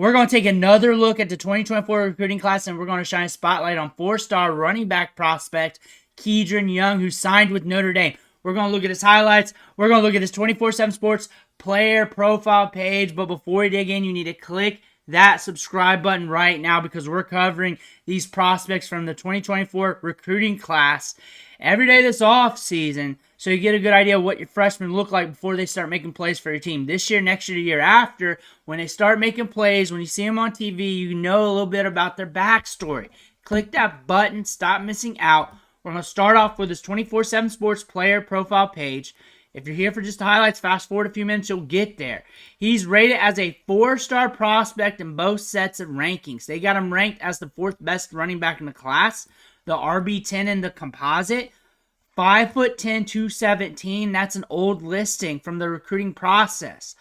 We're going to take another look at the 2024 recruiting class, and we're going to shine a spotlight on 4-star running back prospect Kedren Young, who signed with Notre Dame. We're going to look at his highlights. We're going to look at his 24/7 Sports player profile page. But before we dig in, you need to click that subscribe button right now, because we're covering these prospects from the 2024 recruiting class every day this off season, so you get a good idea of what your freshmen look like before they start making plays for your team. This year, next year, the year after, when they start making plays, when you see them on TV, you know a little bit about their backstory. Click that button. Stop missing out. We're going to start off with this 24/7 Sports player profile page. If you're here for just the highlights, fast forward a few minutes, you'll get there. He's rated as a 4-star prospect in both sets of rankings. They got him ranked as the 4th best running back in the class, the RB10 in the composite. 5'10", 217. That's an old listing from the recruiting process.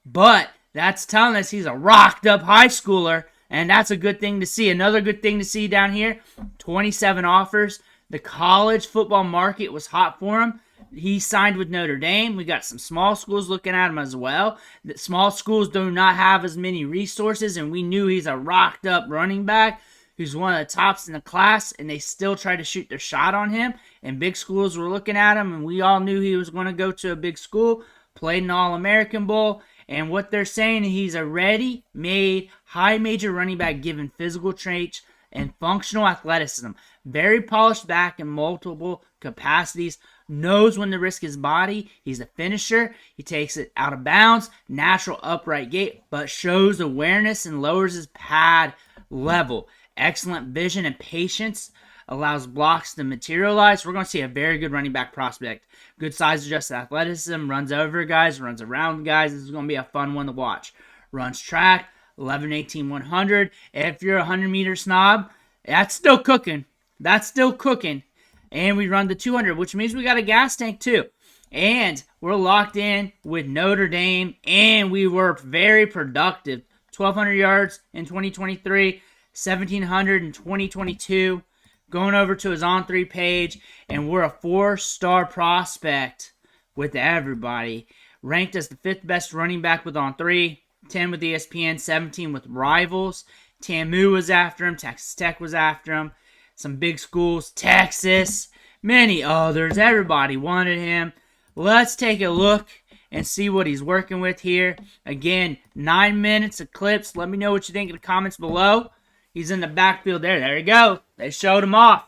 But that's telling us he's a rocked up high schooler, and that's a good thing to see. Another good thing to see down here, 27 offers. The college football market was hot for him. He signed with Notre Dame. We got some small schools looking at him as well. The small schools do not have as many resources, and we knew he's a rocked up running back who's one of the tops in the class, and they still try to shoot their shot on him. And big schools were looking at him, and we all knew he was going to go to a big school, played an All-American Bowl, and what they're saying, he's a ready-made, high-major running back given physical traits and functional athleticism. Very polished back in multiple capacities. Knows when to risk his body. He's a finisher. He takes it out of bounds. Natural upright gait, but shows awareness and lowers his pad level. Excellent vision and patience. Allows blocks to materialize. We're going to see a very good running back prospect. Good size adjusted athleticism. Runs over guys. Runs around guys. This is going to be a fun one to watch. Runs track. 11, 18, 100. If you're a 100-meter snob, that's still cooking. That's still cooking. And we run the 200, which means we got a gas tank too. And we're locked in with Notre Dame, and we were very productive. 1,200 yards in 2023, 1,700 in 2022. Going over to his On3 page, and we're a 4-star prospect with everybody. Ranked as the 5th best running back with On3, 10 with ESPN, 17 with Rivals. TAMU was after him. Texas Tech was after him. Some big schools, Texas, many others. Everybody wanted him. Let's take a look and see what he's working with here. Again, 9 minutes of clips. Let me know what you think in the comments below. He's in the backfield there. There you go. They showed him off.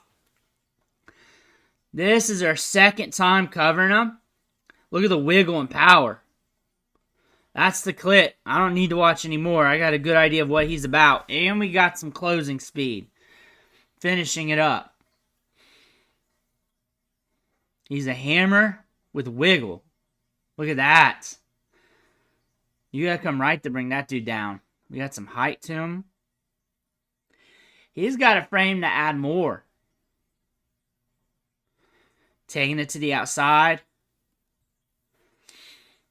This is our second time covering him. Look at the wiggle and power. That's the clip. I don't need to watch any more. I got a good idea of what he's about. And we got some closing speed. Finishing it up. He's a hammer with wiggle. Look at that. You got to come right to bring that dude down. We got some height to him. He's got a frame to add more. Taking it to the outside.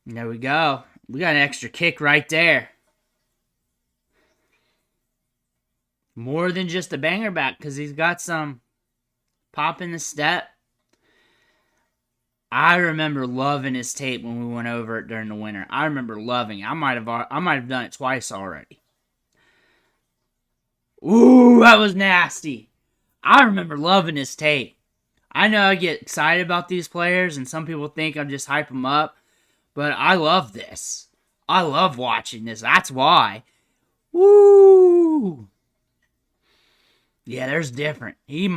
There we go. We got an extra kick right there. More than just a banger back, because he's got some pop in the step. I remember loving his tape when we went over it during the winter. I remember loving it. I might have done it twice already. Ooh, that was nasty. I remember loving his tape. I know I get excited about these players, and some people think I'm just hyping them up, but I love this. I love watching this. That's why. Woo! Yeah, there's different. He's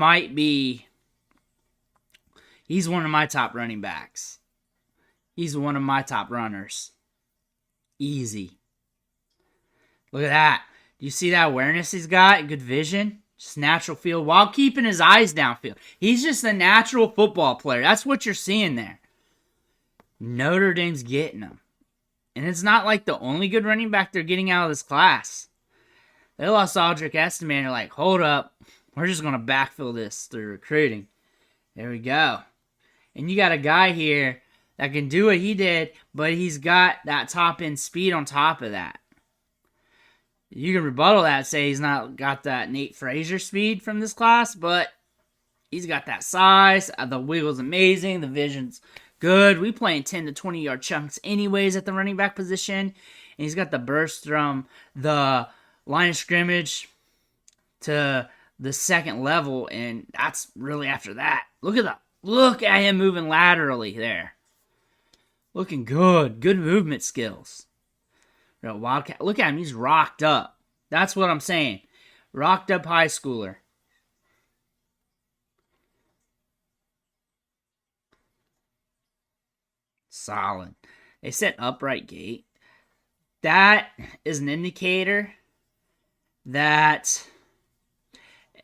one of my top running backs. He's one of my top runners. Easy. Look at that. Do you see that awareness he's got? Good vision. Just natural feel while keeping his eyes downfield. He's just a natural football player. That's what you're seeing there. Notre Dame's getting him. And it's not like the only good running back they're getting out of this class. They lost Aldrich Estime, and they're like, hold up. We're just going to backfill this through recruiting. There we go. And you got a guy here that can do what he did, but he's got that top-end speed on top of that. You can rebuttal that, say he's not got that Nate Frazier speed from this class, but he's got that size. The wiggle's amazing. The vision's good. We play in 10 to 20-yard chunks anyways at the running back position. And he's got the burst from the line of scrimmage to the second level, and that's really after that. Look at him moving laterally there. Looking good. Good movement skills. Wildcat. Look at him. He's rocked up. That's what I'm saying. Rocked up high schooler. Solid. They set upright gait. That is an indicator that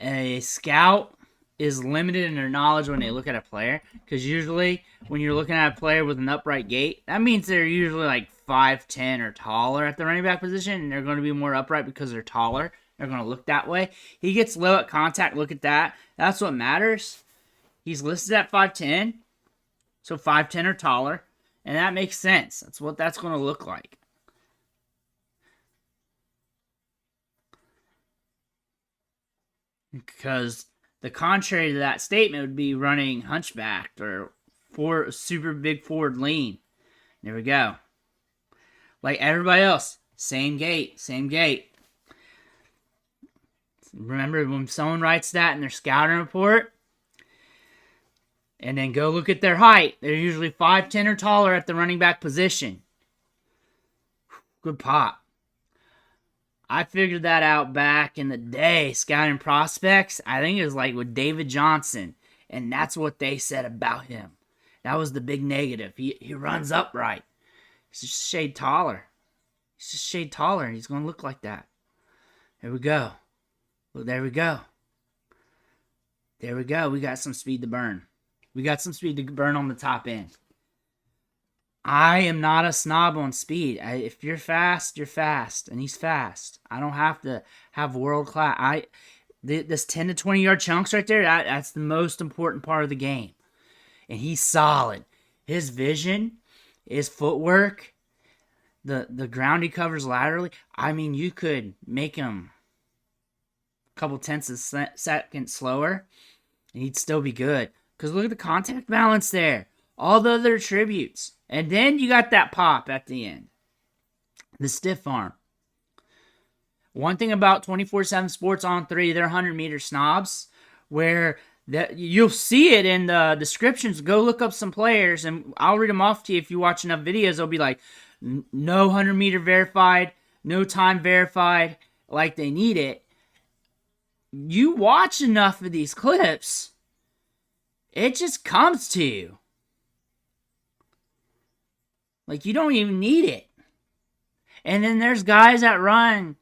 a scout is limited in their knowledge when they look at a player. Because usually when you're looking at a player with an upright gait, that means they're usually like 5'10 or taller at the running back position. And they're going to be more upright because they're taller. They're going to look that way. He gets low at contact. Look at that. That's what matters. He's listed at 5'10. So 5'10 or taller. And that makes sense. That's what that's going to look like. Because the contrary to that statement would be running hunchbacked or super big forward lean. There we go. Like everybody else, same gait. Remember, when someone writes that in their scouting report, and then go look at their height, they're usually 5'10 or taller at the running back position. Good pop. I figured that out back in the day, scouting prospects. I think it was like with David Johnson, and that's what they said about him. That was the big negative. He runs upright. He's just a shade taller. And he's going to look like that. There we go. Well, there we go. We got some speed to burn. We got some speed to burn on the top end. I am not a snob on speed. If you're fast, you're fast. And he's fast. I don't have to have world class. This 10 to 20 yard chunks right there, that's the most important part of the game. And he's solid. His vision, his footwork, the ground he covers laterally. I mean, you could make him a couple tenths of a second slower, and he'd still be good. Because look at the contact balance there. All the other attributes. And then you got that pop at the end. The stiff arm. One thing about 24/7 Sports on 3, they're 100-meter snobs, where you'll see it in the descriptions. Go look up some players, and I'll read them off to you if you watch enough videos. They'll be like, no 100-meter verified, no time verified, like they need it. You watch enough of these clips, it just comes to you. Like, you don't even need it. And then there's guys that run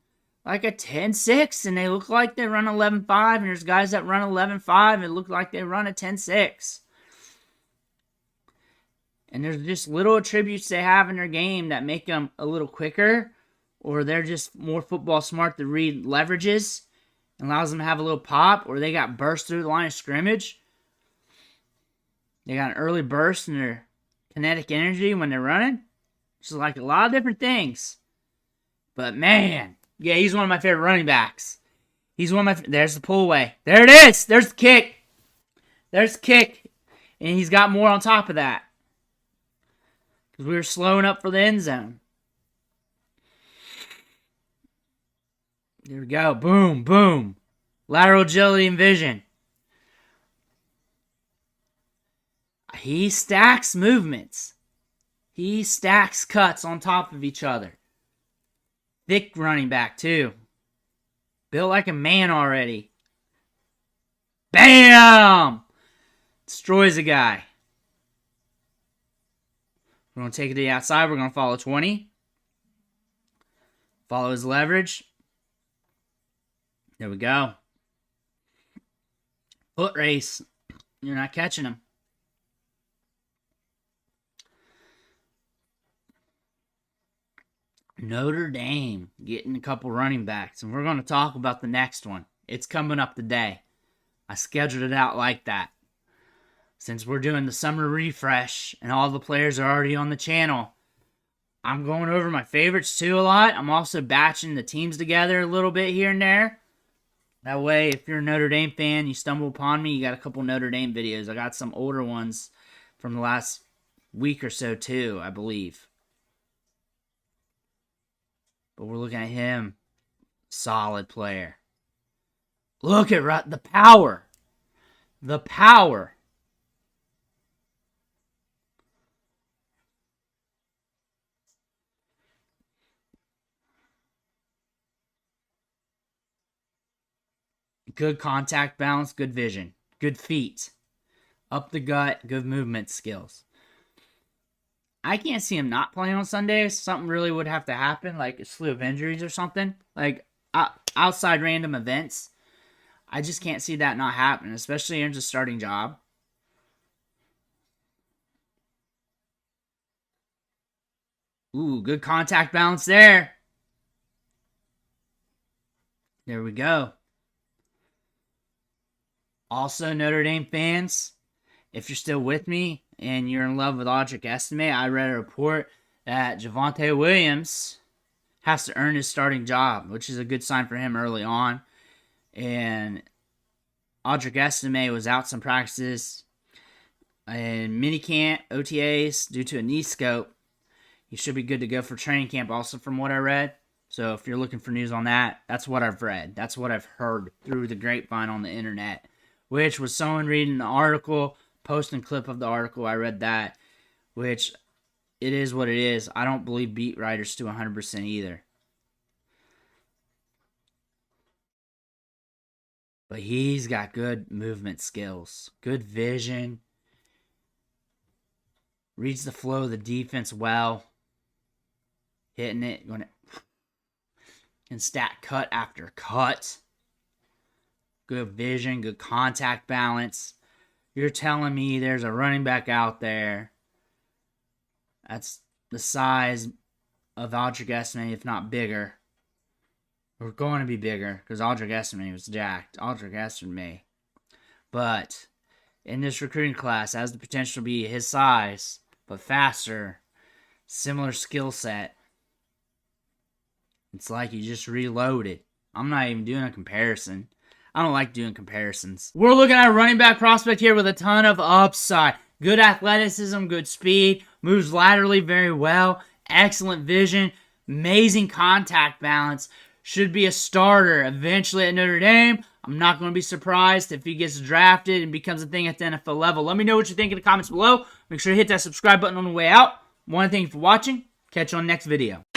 like a 10.6 and they look like they run 11.5. And there's guys that run 11.5 and look like they run a 10.6. And there's just little attributes they have in their game that make them a little quicker. Or they're just more football smart to read leverages and allows them to have a little pop. Or they got burst through the line of scrimmage. They got an early burst in their kinetic energy when they're running. Just like a lot of different things. But man, yeah, he's one of my favorite running backs. He's one of my... There's the pull away. There it is. There's the kick. There's the kick. And he's got more on top of that. Because we were slowing up for the end zone. There we go. Boom, boom. Lateral agility and vision. He stacks movements. He stacks cuts on top of each other. Thick running back, too. Built like a man already. Bam! Destroys a guy. We're going to take it to the outside. We're going to follow 20. Follow his leverage. There we go. Foot race. You're not catching him. Notre Dame getting a couple running backs, and we're going to talk about the next one. It's coming up today. I scheduled it out like that. Since we're doing the summer refresh and all the players are already on the channel, I'm going over my favorites too a lot. I'm also batching the teams together a little bit here and there. That way, if you're a Notre Dame fan, you stumble upon me, you got a couple Notre Dame videos. I got some older ones from the last week or so too, I believe. But we're looking at him. Solid player. Look at the power. The power. Good contact balance, good vision, good feet. Up the gut, good movement skills. I can't see him not playing on Sunday. Something really would have to happen, like a slew of injuries or something. Like outside random events. I just can't see that not happening, especially in a starting job. Ooh, good contact balance there. There we go. Also, Notre Dame fans, if you're still with me and you're in love with Audric Estime, I read a report that Javonte Williams has to earn his starting job, which is a good sign for him early on. And Audric Estime was out some practices in minicamp, OTAs, due to a knee scope. He should be good to go for training camp also from what I read. So if you're looking for news on that, that's what I've read. That's what I've heard through the grapevine on the internet, which was someone reading the article, posting a clip of the article. I read that, which it is what it is. I don't believe beat writers to 100% either. But he's got good movement skills, good vision, reads the flow of the defense well, hitting it, going and stack cut after cut. Good vision, good contact balance. You're telling me there's a running back out there that's the size of Audric Estime, if not bigger. We're going to be bigger because Audric Estime was jacked. Audric Estime. But in this recruiting class has the potential to be his size, but faster, similar skill set. It's like you just reloaded. I'm not even doing a comparison. I don't like doing comparisons. We're looking at a running back prospect here with a ton of upside. Good athleticism, good speed, moves laterally very well, excellent vision, amazing contact balance. Should be a starter eventually at Notre Dame. I'm not going to be surprised if he gets drafted and becomes a thing at the NFL level. Let me know what you think in the comments below. Make sure to hit that subscribe button on the way out. Want to thank you for watching. Catch you on the next video.